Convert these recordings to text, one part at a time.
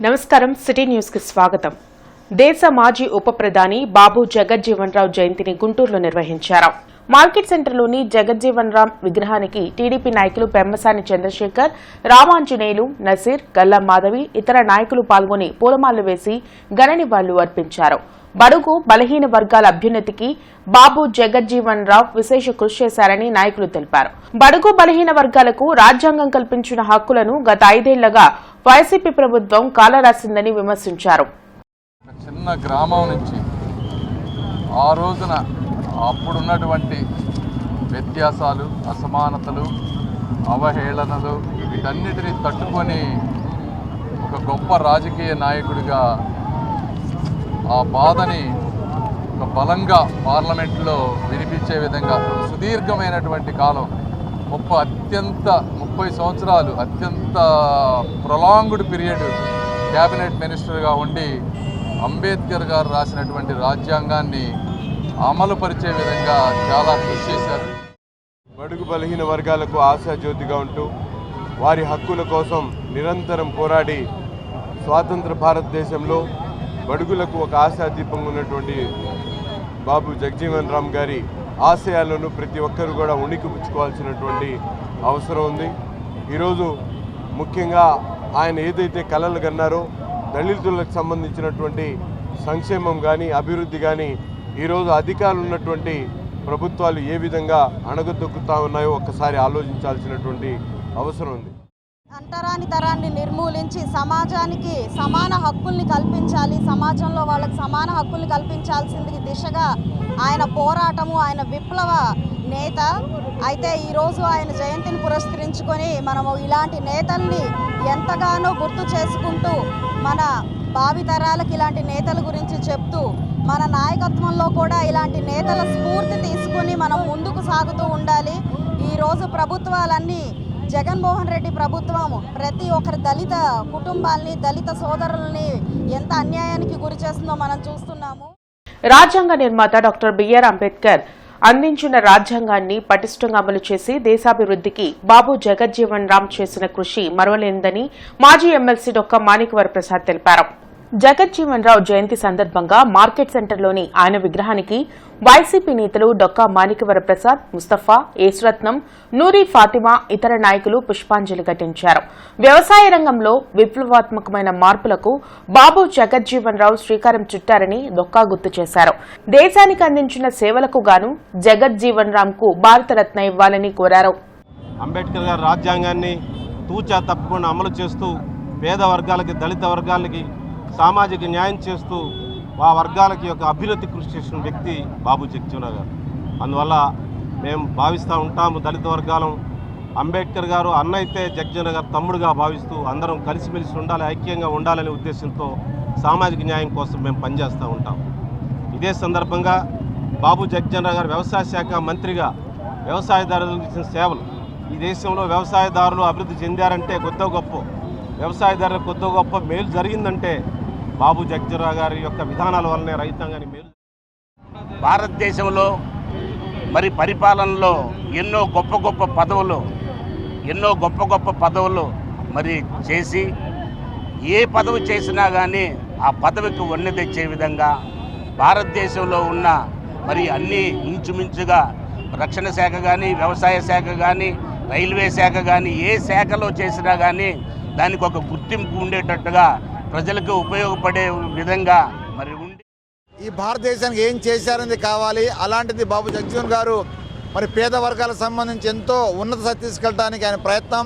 నమస్కారం city news కి స్వాగతం. దేశ మాజీ ఉప ప్రధాని బాబు జగజ్జీవన్ రావు జయంతిని గుంటూరులో నిర్వహించారు. మార్కెట్ సెంటర్లోని జగజ్జీవన్ రామ్ విగ్రహానికి టీడీపీ నాయకులు పెమ్మసాని చంద్రశేఖర్, రామాంజనేయులు, నసీర్, గల్లా మాధవి ఇతర నాయకులు పాల్గొని పూలమాలలు వేసి ఘన నివాళులు అర్పించారు. బడుగు బలహీన వర్గాల అభ్యున్నతికి బాబు జగజ్జీవన్ రావు విశేష కృషి చేశారని నాయకులు తెలిపారు. బడుగు బలహీన వర్గాలకు రాజ్యాంగం కల్పించిన హక్కులను గత 5 ఏళ్లుగా వైసీపీ ప్రభుత్వం కాలరాసిందని విమర్శించారు. చిన్న గ్రామం నుంచి ఆ రోజున అప్పుడున్నటువంటి వ్యత్యాసాలు, అసమానతలు, అవహేళనలు వీటన్నిటినీ తట్టుకొని ఒక గొప్ప రాజకీయ నాయకుడిగా ఆ బాధని ఒక బలంగా పార్లమెంట్లో వినిపించే విధంగా సుదీర్ఘమైనటువంటి కాలం 30 సంవత్సరాలు అత్యంత ప్రొలాంగ్డ్ పీరియడ్ క్యాబినెట్ మినిస్టర్గా ఉండి అంబేద్కర్ గారు రాసినటువంటి రాజ్యాంగాన్ని అమలు పరిచే విధంగా చాలా కృషి చేశారు. బడుగు బలహీన వర్గాలకు ఆశాజ్యోతిగా ఉంటూ వారి హక్కుల కోసం నిరంతరం పోరాడి స్వాతంత్ర భారతదేశంలో బడుగులకు ఒక ఆశాదీపంగా ఉన్నటువంటి బాబు జగజ్జీవన్ రామ్ గారి ఆశయాలను ప్రతి ఒక్కరు కూడా ఉనికిపుచ్చుకోవాల్సినటువంటి అవసరం ఉంది. ఈరోజు ముఖ్యంగా ఆయన ఏదైతే కలలు కన్నారో దళితులకు సంబంధించినటువంటి సంక్షేమం కానీ అభివృద్ధి కానీ ఈరోజు అధికారులు ఉన్నటువంటి ప్రభుత్వాలు ఏ విధంగా అణగదొక్కుతా ఉన్నాయో ఒక్కసారి ఆలోచించాల్సినటువంటి అవసరం ఉంది. అంటరాని తరాన్ని నిర్మూలించి సమాజానికి సమాన హక్కుల్ని కల్పించాలి, సమాజంలో వాళ్ళకి సమాన హక్కుల్ని కల్పించాల్సింది దిశగా ఆయన పోరాటము, ఆయన విప్లవ నేత. అయితే ఈరోజు ఆయన జయంతిని పురస్కరించుకొని మనము ఇలాంటి నేతల్ని ఎంతగానో గుర్తు చేసుకుంటూ మన భావితరాలకు ఇలాంటి నేతల గురించి చెప్తూ మన నాయకత్వంలో కూడా ఇలాంటి నేతల స్ఫూర్తి తీసుకుని మనం ముందుకు సాగుతూ ఉండాలి. ఈరోజు ప్రభుత్వాలన్నీ జగన్మోహన్ రెడ్డి ప్రభుత్వం ప్రతి ఒక్కరి దళిత కుటుంబాల్ని, దళిత సోదరుల్ని ఎంత అన్యాయానికి గురి చేస్తుందో మనం చూస్తున్నాము. రాజ్యాంగ నిర్మాత డాక్టర్ బిఆర్ అంబేద్కర్ అందించిన రాజ్యాంగాన్ని పటిష్టంగా అమలు చేసి దేశాభివృద్ధికి బాబు జగజ్జీవన్ రామ్ చేసిన కృషి మరువలేనిదని మాజీ ఎమ్మెల్సీ డొక్కా మాణిక్యవర ప్రసాద్ తెలిపారు. జగజ్జీవన్ రావు జయంతి సందర్భంగా మార్కెట్ సెంటర్లోని ఆయన విగ్రహానికి వైసీపీ నేతలు డొక్కా మాణిక్యవర ప్రసాద్, ముస్తఫా, యేసురత్నం, నూరి ఫాతిమా ఇతర నాయకులు పుష్పాంజలి ఘటించారు. వ్యవసాయ రంగంలో విప్లవాత్మకమైన మార్పులకు బాబు జగజ్జీవన్ రావు శ్రీకారం చుట్టారని డొక్కా గుర్తు చేశారు. దేశానికి అందించిన సేవలకు గాను జగజ్జీవన్ రామ్ కు భారతరత్న ఇవ్వాలని కోరారు. అంబేద్కర్ గారి రాజ్యాంగాన్ని తూచా తప్పకుండా అమలు చేస్తూ పేద వర్గాలకి, దళిత వర్గాలకి సామాజిక న్యాయం చేస్తూ ఆ వర్గాలకి ఒక అభ్యున్నతి కృషి చేసిన వ్యక్తి బాబు జగజ్జీవన్ గారు. అందువల్ల మేము భావిస్తూ ఉంటాము, దళిత వర్గాలం అంబేద్కర్ గారు అన్న అయితే జగజ్జీవన్ గారు తమ్ముడుగా భావిస్తూ అందరం కలిసిమెలిసి ఉండాలి, ఐక్యంగా ఉండాలనే ఉద్దేశంతో సామాజిక న్యాయం కోసం మేము పనిచేస్తూ ఉంటాం. ఇదే సందర్భంగా బాబు జగజ్జీవన్ గారు వ్యవసాయ శాఖ మంత్రిగా వ్యవసాయదారులకు ఇచ్చిన సేవలు, ఈ దేశంలో వ్యవసాయదారులు అభివృద్ధి చెందారంటే కొద్ది గొప్ప, వ్యవసాయదారులకు కొద్ది గొప్ప మేలు జరిగిందంటే బాబు జగజ్జీవన్ గారి యొక్క విధానాల వల్లనే రైతాంగాన్ని మేలు. భారతదేశంలో మరి పరిపాలనలో ఎన్నో గొప్ప పదవులు మరి చేసి ఏ పదవి చేసినా కానీ ఆ పదవికి వన్నె తెచ్చే విధంగా భారతదేశంలో ఉన్న మరి అన్ని ఇంచుమించుగా రక్షణ శాఖ కానీ, వ్యవసాయ శాఖ కానీ, రైల్వే శాఖ కానీ ఏ శాఖలో చేసినా కానీ దానికి ఒక గుర్తింపు ఉండేటట్టుగా ప్రజలకు ఉపయోగపడే విధంగా మరి ఉండి ఈ భారతదేశానికి ఏం చేశారనేది కావాలి. అలాంటిది బాబు జగజ్జీవన్ గారు మరి పేద వర్గాలకు సంబంధించి ఎంతో ఉన్నత స్థితి తీసుకెళ్ళడానికి ఆయన ప్రయత్నం,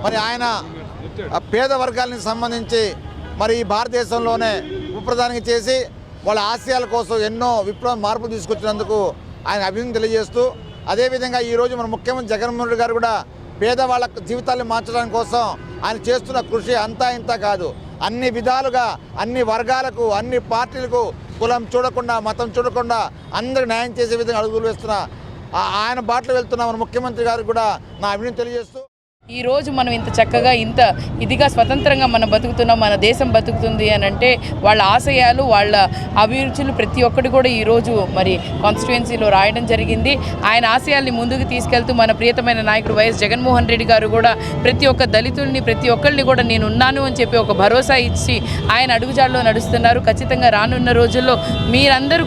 మరి ఆయన పేద వర్గాలకు సంబంధించి మరి ఈ భారతదేశంలోనే ఉప ప్రధానికి చేసి వాళ్ళ ఆశయాల కోసం ఎన్నో విప్లవ మార్పులు తీసుకొచ్చినందుకు ఆయన అభినందన తెలియజేస్తూ, అదేవిధంగా ఈరోజు మన ముఖ్యమంత్రి జగన్మోహన్ రెడ్డి గారు కూడా పేదవాళ్ళ జీవితాలను మార్చడానికి కోసం ఆయన చేస్తున్న కృషి అంతా ఇంత కాదు. అన్ని విధాలుగా అన్ని వర్గాలకు, అన్ని పార్టీలకు, కులం చూడకుండా, మతం చూడకుండా అందరికి న్యాయం చేసే విధంగా అడుగులు వేస్తున్న ఆయన బాటలో వెళ్తున్న మన ముఖ్యమంత్రి గారికి కూడా నా అభినందన తెలియజేస్తూ ఈ రోజు మనం ఇంత చక్కగా ఇంత ఇదిగా స్వతంత్రంగా మనం బతుకుతున్నాం, మన దేశం బతుకుతుంది అని అంటే వాళ్ళ ఆశయాలు, వాళ్ళ అభిరుచులు ప్రతి ఒక్కటి కూడా ఈరోజు మరి కాన్స్టిట్యుయెన్సీలో రాయడం జరిగింది. ఆయన ఆశయాల్ని ముందుకు తీసుకెళ్తూ మన ప్రియతమైన నాయకుడు వైఎస్ జగన్మోహన్ రెడ్డి గారు కూడా ప్రతి ఒక్క దళితుల్ని, ప్రతి ఒక్కరిని కూడా నేను ఉన్నాను అని చెప్పి ఒక భరోసా ఇచ్చి ఆయన అడుగుజాడలో నడుస్తున్నారు. ఖచ్చితంగా రానున్న రోజుల్లో మీరందరూ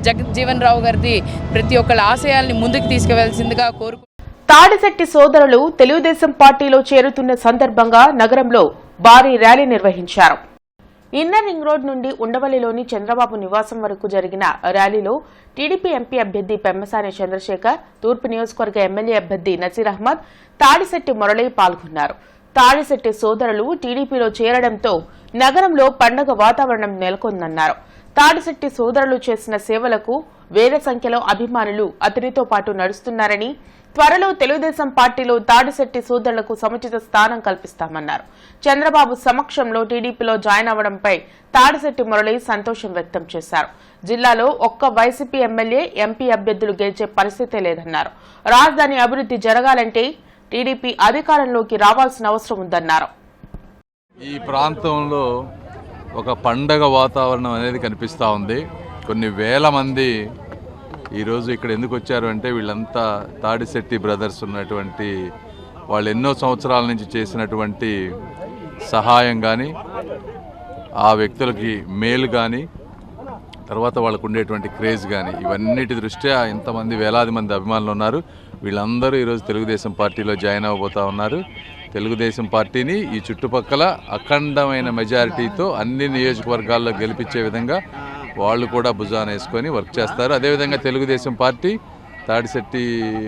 జగజ్జీవన్ రావు గారిది ప్రతి ఒక్కళ్ళ ఆశయాల్ని ముందుకు తీసుకువెళ్లాల్సిందిగా కోరుకుంటున్నాను. తాడిశెట్టి సోదరులు తెలుగుదేశం పార్టీలో చేరుతున్న సందర్భంగా నగరంలో భారీ ర్యాలీ నిర్వహించారు. ఇన్నర్ రింగ్ రోడ్ నుండి ఉండవల్లిలోని చంద్రబాబు నివాసం వరకు జరిగిన ర్యాలీలో టీడీపీ ఎంపీ అభ్యర్థి పెమ్మసాని చంద్రశేఖర్, తూర్పు నియోజకవర్గ ఎమ్మెల్యే అభ్యర్థి నసీర్ అహ్మద్, తాడిశెట్టి మురళి పాల్గొన్నారు. తాడిశెట్టి సోదరులు టీడీపీలో చేరడంతో నగరంలో పండగ వాతావరణం నెలకొందన్నారు. తాడిశెట్టి సోదరులు చేసిన సేవలకు వేల సంఖ్యలో అభిమానులు అతనితో పాటు నడుస్తున్నారని, త్వరలో తెలుగుదేశం పార్టీలో తాడిశెట్టి సోదరులకు సముచిత స్థానం కల్పిస్తామన్నారు. చంద్రబాబు సమక్షంలో టీడీపీలో జాయిన్ అవ్వడంపై తాడిశెట్టి మురళి సంతోషం వ్యక్తం చేశారు. జిల్లాలో ఒక్క వైసీపీ ఎమ్మెల్యే, ఎంపీ అభ్యర్థులు గెలిచే పరిస్థితే లేదన్నారు. రాజధాని అభివృద్ధి జరగాలంటే టీడీపీ అధికారంలోకి రావాల్సిన అవసరం ఉందన్నారు. ఈ ప్రాంతంలో ఒక పండగ వాతావరణం అనేది కనిపిస్తూ ఉంది. కొన్ని వేల మంది ఈరోజు ఇక్కడ ఎందుకు వచ్చారు అంటే వీళ్ళంతా తాడిశెట్టి బ్రదర్స్ ఉన్నటువంటి వాళ్ళు ఎన్నో సంవత్సరాల నుంచి చేసినటువంటి సహాయం కానీ, ఆ వ్యక్తులకి మేలు కానీ, తర్వాత వాళ్ళకు ఉండేటువంటి క్రేజ్ కానీ, ఇవన్నిటి దృష్ట్యా ఇంతమంది వేలాది మంది అభిమానులు ఉన్నారు. వీళ్ళందరూ ఈరోజు తెలుగుదేశం పార్టీలో జాయిన్ అవ్వబోతూ ఉన్నారు. తెలుగుదేశం పార్టీని ఈ చుట్టుపక్కల అఖండమైన మెజారిటీతో అన్ని నియోజకవర్గాల్లో గెలిపించే విధంగా వాళ్ళు కూడా భుజాన వేసుకొని వర్క్ చేస్తారు. అదేవిధంగా తెలుగుదేశం పార్టీ తాడిశెట్టి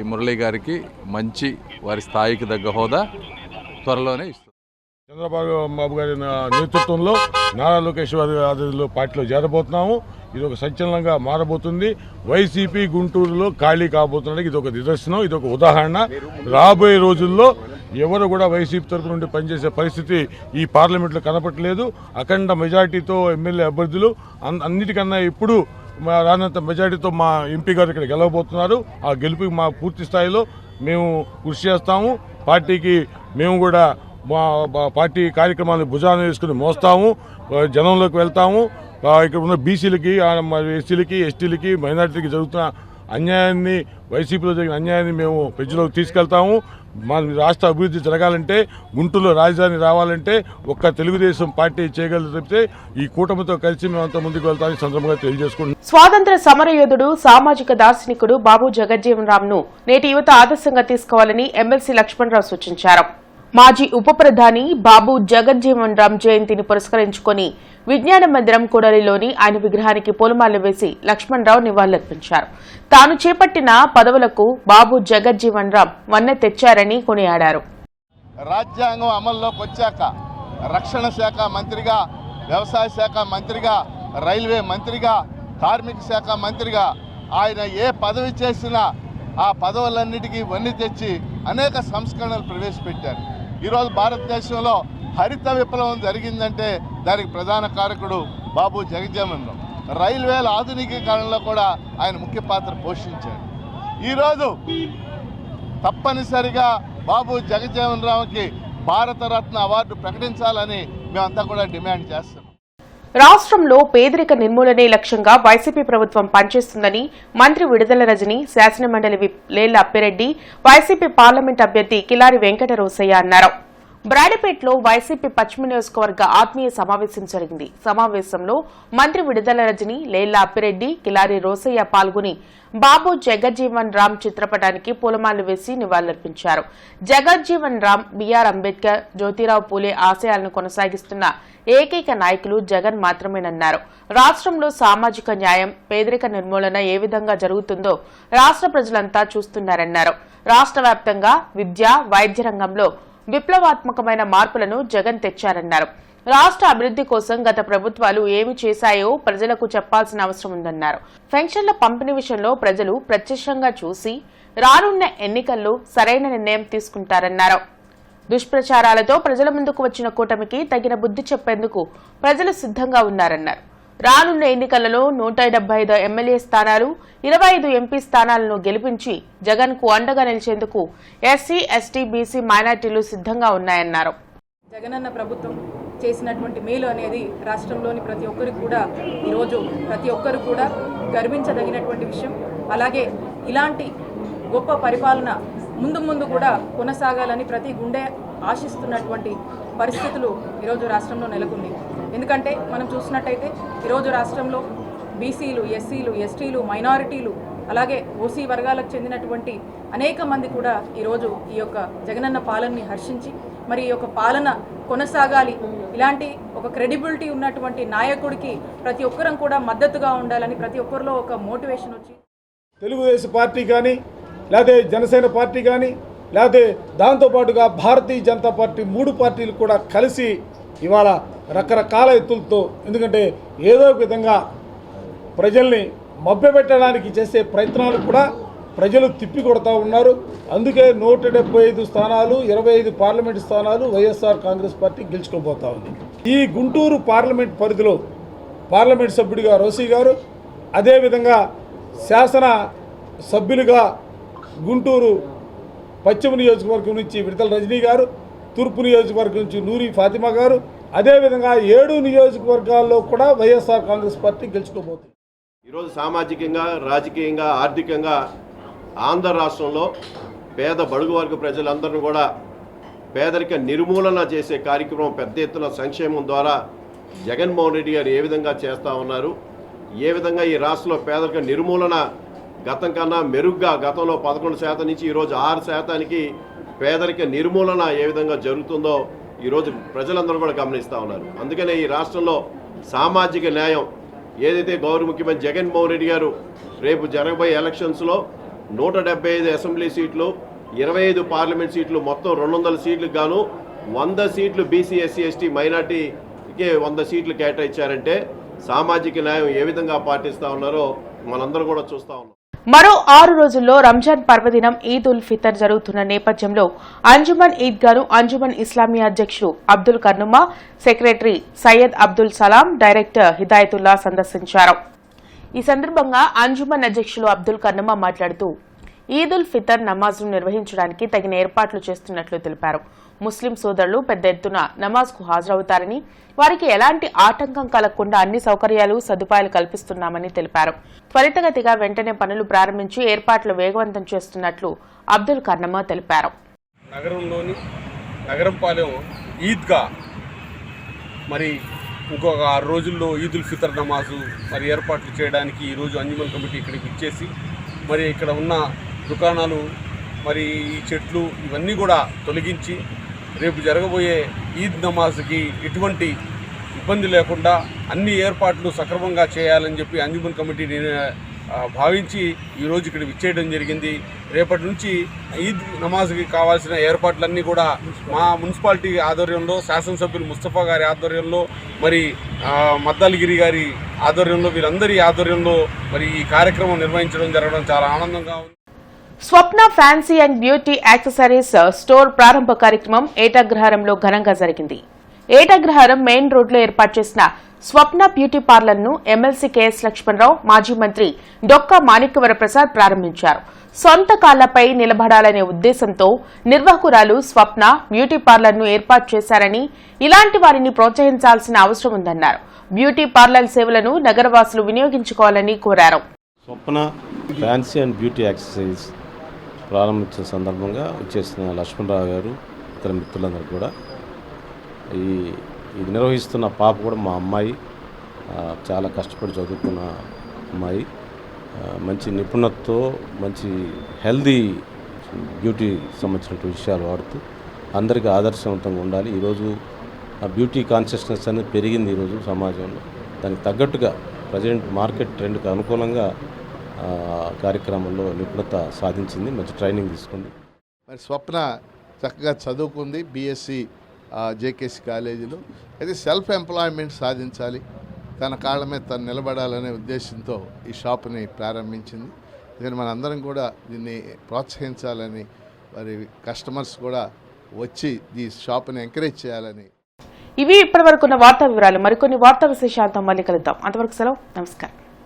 మురళి గారికి మంచి వారి స్థాయికి తగ్గ హోదా త్వరలోనే ఇస్తుంది. చంద్రబాబు గారి నేతృత్వంలో నారా లోకేష్ గారి ఆధ్వర్యంలో పార్టీలో చేరబోతున్నాము. ఇది ఒక సంచలనంగా మారబోతుంది. వైసీపీ గుంటూరులో ఖాళీ కాబోతున్నానికి ఇది ఒక నిదర్శనం, ఇది ఒక ఉదాహరణ. రాబోయే రోజుల్లో ఎవరు కూడా వైసీపీ తరఫు నుండి పనిచేసే పరిస్థితి ఈ పార్లమెంట్లో కనపట్లేదు. అఖండ మెజార్టీతో ఎమ్మెల్యే అభ్యర్థులు అన్నిటికన్నా ఇప్పుడు రానంత మెజార్టీతో మా ఎంపీ గారు ఇక్కడ గెలవబోతున్నారు. ఆ గెలుపుకి మా పూర్తి స్థాయిలో మేము కృషి చేస్తాము. పార్టీకి మేము కూడా మా పార్టీ కార్యక్రమాలను భుజాన వేసుకుని మోస్తాము, జనంలోకి వెళ్తాము. ఇక్కడ ఉన్న బీసీలకి, ఎస్సీలకి, ఎస్టీలకి, మైనార్టీలకి జరుగుతున్న అన్యాయాన్ని, వైసీపీలో జరిగిన అన్యాయాన్ని మేము ప్రజలకు తీసుకెళ్తాము. మా రాష్ట్ర అభివృద్ధి జరగాలంటే, గుంటూరులో రాజధాని రావాలంటే ఒక్క తెలుగుదేశం పార్టీ చేయగలదు తప్పితే ఈ కూటమితో కలిసి మేమంతా ముందుకు వెళ్తామని సందర్భంగా తెలియజేసుకుంటున్నాం. స్వాతంత్ర సమరయోధుడు, సామాజిక దార్శనికుడు బాబు జగజ్జీవన్ రామ్ ను నేటి యువత ఆదర్శంగా తీసుకోవాలని ఎమ్మెల్సీ లక్ష్మణరావు సూచించారు. మాజీ ఉప ప్రధాని బాబు జగజ్జీవన్ రామ్ జయంతిని పురస్కరించుకుని విజ్ఞాన మందిరం కూడలిలోని ఆయన విగ్రహానికి పూలమాలలు వేసి లక్ష్మణరావు నివాళులర్పించారు. తాను చేపట్టిన పదవులకు బాబు జగజ్జీవన్ రామ్ వన్నె తెచ్చారని కొనియాడారు. రాజ్యాంగం అమల్లోకి వచ్చాక రక్షణ శాఖ మంత్రిగా, వ్యవసాయ శాఖ మంత్రిగా, రైల్వే మంత్రిగా, కార్మిక శాఖ మంత్రిగా ఆయన ఏ పదవి చేసినా ఆ పదవులన్నిటికీ వన్నె తెచ్చి అనేక సంస్కరణలు ప్రవేశపెట్టారు. ఈరోజు భారతదేశంలో హరిత విప్లవం జరిగిందంటే దానికి ప్రధాన కారకుడు బాబు జగజ్జీవన్ రామ్. రైల్వేల ఆధునికీకరణలో కూడా ఆయన ముఖ్య పాత్ర పోషించారు. ఈరోజు తప్పనిసరిగా బాబు జగజ్జీవన్ రామ్కి భారతరత్న అవార్డు ప్రకటించాలని మేమంతా కూడా డిమాండ్ చేస్తాం. రాష్ట్రంలో పేదరిక నిర్మూలనే లక్ష్యంగా వైసీపీ ప్రభుత్వం పనిచేస్తుందని మంత్రి విడుదల రజని, శాసనమండలి whip Lella Appireddy, YCP parliament అభ్యర్థి కిలారి వెంకట రోసయ్య అన్నారు. బ్రాడపేటలో వైసీపీ పశ్చిమ నియోజకవర్గ ఆత్మీయ సమావేశం జరిగింది. సమావేశంలో మంత్రి విడుదల రజని, లేళ్ల అప్పిరెడ్డి, కిలారి రోసయ్య పాల్గొని బాబు జగజ్జీవన్ రామ్ చిత్రపటానికి పూలమాలలు వేసి నివాళులర్పించారు. జగజ్జీవన్ రామ్, బిఆర్ అంబేద్కర్, జ్యోతిరావు పూలే ఆశయాలను కొనసాగిస్తున్న ఏకైక నాయకులు జగన్ మాత్రమేనన్నారు. రాష్ట్రంలో సామాజిక న్యాయం, పేదరిక నిర్మూలన ఏ విధంగా జరుగుతుందో రాష్ట్ర ప్రజలంతా చూస్తున్నారన్నారు. రాష్ట్ర వ్యాప్తంగా విద్య, వైద్య రంగంలో విప్లవాత్మకమైన మార్పులను జగన్ తెచ్చారన్నారు. రాష్ట్ర అభివృద్ధి కోసం గత ప్రభుత్వాలు ఏమి చేశాయో ప్రజలకు చెప్పాల్సిన అవసరం ఉందన్నారు. పెన్షన్ల పంపిణీ విషయంలో ప్రజలు ప్రత్యక్షంగా చూసి రానున్న ఎన్నికల్లో సరైన నిర్ణయం తీసుకుంటారన్నారు. దుష్ప్రచారాలతో ప్రజల ముందుకు వచ్చిన కూటమికి తగిన బుద్ధి చెప్పేందుకు ప్రజలు సిద్ధంగా ఉన్నారన్నారు. రానున్న ఎన్నికలలో 175 ఎమ్మెల్యే స్థానాలు 25 ఎంపీ స్థానాలను గెలిపించి జగన్కు అండగా నిలిచేందుకు ఎస్సీ, ఎస్టీ, బీసీ మైనార్టీలు సిద్ధంగా ఉన్నాయన్నారు. జగనన్న ప్రభుత్వం చేసినటువంటి మేలు అనేది రాష్ట్రంలోని ప్రతి ఒక్కరికి కూడా ఈరోజు ప్రతి ఒక్కరు కూడా గర్వించదగినటువంటి విషయం. అలాగే ఇలాంటి గొప్ప పరిపాలన ముందు కూడా కొనసాగాలని ప్రతి గుండె ఆశిస్తున్నటువంటి పరిస్థితులు ఈరోజు రాష్ట్రంలో నెలకొంది. ఎందుకంటే మనం చూసినట్టయితే ఈరోజు రాష్ట్రంలో బీసీలు, ఎస్సీలు, ఎస్టీలు, మైనారిటీలు, అలాగే ఓసీ వర్గాలకు చెందినటువంటి అనేక మంది కూడా ఈరోజు ఈ యొక్క జగనన్న పాలనని హర్షించి మరి ఈ యొక్క పాలన కొనసాగాలి, ఇలాంటి ఒక క్రెడిబిలిటీ ఉన్నటువంటి నాయకుడికి ప్రతి ఒక్కరం కూడా మద్దతుగా ఉండాలని ప్రతి ఒక్కరిలో ఒక మోటివేషన్ వచ్చి తెలుగుదేశం పార్టీ కానీ లేకపోతే జనసేన పార్టీ కానీ లేకపోతే దాంతోపాటుగా భారతీయ జనతా పార్టీ 3 పార్టీలు కూడా కలిసి ఇవాళ రకరకాల ఎత్తులతో, ఎందుకంటే ఏదో ఒక విధంగా ప్రజల్ని మభ్యపెట్టడానికి చేసే ప్రయత్నాలు కూడా ప్రజలు తిప్పికొడతా ఉన్నారు. అందుకే 175 స్థానాలు 25 పార్లమెంట్ స్థానాలు వైఎస్ఆర్ కాంగ్రెస్ పార్టీ గెలుచుకోబోతా ఉంది. ఈ గుంటూరు పార్లమెంట్ పరిధిలో పార్లమెంట్ సభ్యుడిగా రోసీ గారు, అదేవిధంగా శాసన సభ్యులుగా గుంటూరు పశ్చిమ నియోజకవర్గం నుంచి విడతల రజనీ గారు, తూర్పు నియోజకవర్గం నుంచి నూరి ఫాతిమా గారు, అదేవిధంగా 7 నియోజకవర్గాల్లో కూడా వైఎస్ఆర్ కాంగ్రెస్ పార్టీ గెలుచుకోబోతుంది. ఈరోజు సామాజికంగా, రాజకీయంగా, ఆర్థికంగా ఆంధ్ర రాష్ట్రంలో పేద బడుగు వర్గ ప్రజలందరినీ కూడా పేదరిక నిర్మూలన చేసే కార్యక్రమం పెద్ద ఎత్తున సంక్షేమం ద్వారా జగన్మోహన్ రెడ్డి గారు ఏ విధంగా చేస్తూ ఉన్నారు, ఏ విధంగా ఈ రాష్ట్రంలో పేదరిక నిర్మూలన గతం కన్నా మెరుగ్గా, గతంలో 11% నుంచి ఈరోజు 6%కి పేదరిక నిర్మూలన ఏ విధంగా జరుగుతుందో ఈరోజు ప్రజలందరూ కూడా గమనిస్తూ ఉన్నారు. అందుకనే ఈ రాష్ట్రంలో సామాజిక న్యాయం ఏదైతే గౌరవ ముఖ్యమంత్రి జగన్మోహన్ రెడ్డి గారు రేపు జరగబోయే ఎలక్షన్స్లో 175 అసెంబ్లీ సీట్లు, 25 పార్లమెంట్ సీట్లు, మొత్తం 200 సీట్లకు గాను 100 సీట్లు బీసీ, ఎస్సీ, ఎస్టీ, మైనార్టీకి 100 సీట్లు కేటాయించారంటే సామాజిక న్యాయం ఏ విధంగా పాటిస్తూ ఉన్నారో మనందరూ కూడా చూస్తూ ఉన్నాం. మరో 6 రోజుల్లో రంజాన్ పర్వదినం ఈద్ ఉల్ ఫితర్ జరుగుతున్న నేపథ్యంలో అంజుమన్ ఈద్గాను అంజుమన్ ఇస్లామియా అధ్యక్షుడు అబ్దుల్ కర్నుమా, సెక్రటరీ సయ్యద్ అబ్దుల్ సలాం, డైరెక్టర్ హిదాయతుల్లా సందర్శించారు. ఈ సందర్భంగా అంజుమన్ అధ్యక్షులు అబ్దుల్ కర్నుమా మాట్లాడుతూ ఈద్ ఉల్ ఫితర్ నమాజ్ను నిర్వహించడానికి తగిన ఏర్పాట్లు చేస్తున్నట్లు తెలిపారు. ముస్లిం సోదరులు పెద్ద ఎత్తున నమాజ్కు హాజరవుతారని, వారికి ఎలాంటి ఆటంకం కలగకుండా అన్ని సౌకర్యాలు, సదుపాయాలు కల్పిస్తున్నామని తెలిపారు. త్వరితగతిగా వెంటనే పనులు ప్రారంభించి ఏర్పాట్లు వేగవంతం చేస్తున్నట్లు అబ్దుల్ కర్నమా తెలిపారు. నగరంలోని నగరంపాలెం ఈద్గా మరి ఇంకొక 6 రోజుల్లో ఈద్ ఉల్ ఫితర్ నమాజు మరి ఏర్పాట్లు చేయడానికి ఈరోజు అంజుమన్ కమిటీ ఇక్కడికి ఇచ్చేసి మరి ఇక్కడ ఉన్న దుకాణాలు, మరి ఈ చెట్లు ఇవన్నీ కూడా తొలగించి రేపు జరగబోయే ఈద్ నమాజ్కి ఎటువంటి ఇబ్బంది లేకుండా అన్ని ఏర్పాట్లు సక్రమంగా చేయాలని చెప్పి అంజుమన్ కమిటీని భావించి ఈరోజు ఇక్కడ విచ్చేయడం జరిగింది. రేపటి నుంచి ఈద్ నమాజ్కి కావాల్సిన ఏర్పాట్లన్నీ కూడా మా మున్సిపాలిటీ ఆధ్వర్యంలో, శాసనసభ్యులు ముస్తఫా గారి ఆధ్వర్యంలో, మరి మద్దాలిగిరి గారి ఆధ్వర్యంలో, వీరందరి ఆధ్వర్యంలో మరి ఈ కార్యక్రమం నిర్వహించడం జరగడం చాలా ఆనందంగా ఉంది. Swapna fancy and beauty accessories store ప్రారంభ కార్యక్రమం ఏటగ్రహారంలో ఘనంగా జరిగింది. ఏటగ్రహారం మెయిన్ రోడ్లో ఏర్పాటు చేసిన స్వప్న బ్యూటీ పార్లర్ను ఎమ్మెల్సీ కెఎస్ లక్ష్మణరావు, మాజీ మంత్రి డొక్కా మాణిక్యవర ప్రసాద్ ప్రారంభించారు. సొంత కాళ్లపై నిలబడాలనే ఉద్దేశంతో నిర్వాహకురాలు స్వప్న బ్యూటీ పార్లర్ను ఏర్పాటు చేశారని, ఇలాంటి వారిని ప్రోత్సహించాల్సిన అవసరం ఉందన్నారు. బ్యూటీ పార్లర్ సేవలను నగరవాసులు వినియోగించుకోవాలని కోరారు. స్వప్న ఫ్యాన్సీ అండ్ బ్యూటీ యాక్సెసరీస్ ప్రారంభించిన సందర్భంగా వచ్చేసిన లక్ష్మణరావు గారు, ఇతర మిత్రులందరూ కూడా ఇది నిర్వహిస్తున్న పాప కూడా మా అమ్మాయి, చాలా కష్టపడి చదువుకున్న అమ్మాయి, మంచి నిపుణతతో మంచి హెల్దీ బ్యూటీ సంబంధించిన విషయాలు వాడుతూ అందరికీ ఆదర్శవంతంగా ఉండాలి. ఈరోజు ఆ బ్యూటీ కాన్షియస్నెస్ అనేది పెరిగింది ఈరోజు సమాజంలో. దానికి తగ్గట్టుగా ప్రజెంట్ మార్కెట్ ట్రెండ్కి అనుకూలంగా కార్యక్రమంలో నిపుణత సాధించింది, మంచి ట్రైనింగ్ తీసుకుంది. మరి స్వప్న చక్కగా చదువుకుంది బీఎస్సీ జేకేసీ కాలేజీలో. అయితే సెల్ఫ్ ఎంప్లాయ్మెంట్ సాధించాలి, తన కాళ్ళ మీద తను నిలబడాలనే ఉద్దేశంతో ఈ షాప్ని ప్రారంభించింది. దీన్ని మనందరం కూడా దీన్ని ప్రోత్సహించాలని, మరి కస్టమర్స్ కూడా వచ్చి ఈ షాప్ని ఎంకరేజ్ చేయాలని. ఇవి ఇప్పటివరకున్న వార్తా వివరాలు. మరికొన్ని వార్తా విశేషాలతో మళ్ళీ కలుద్దాం. అంతవరకు సెలవు. నమస్కారం.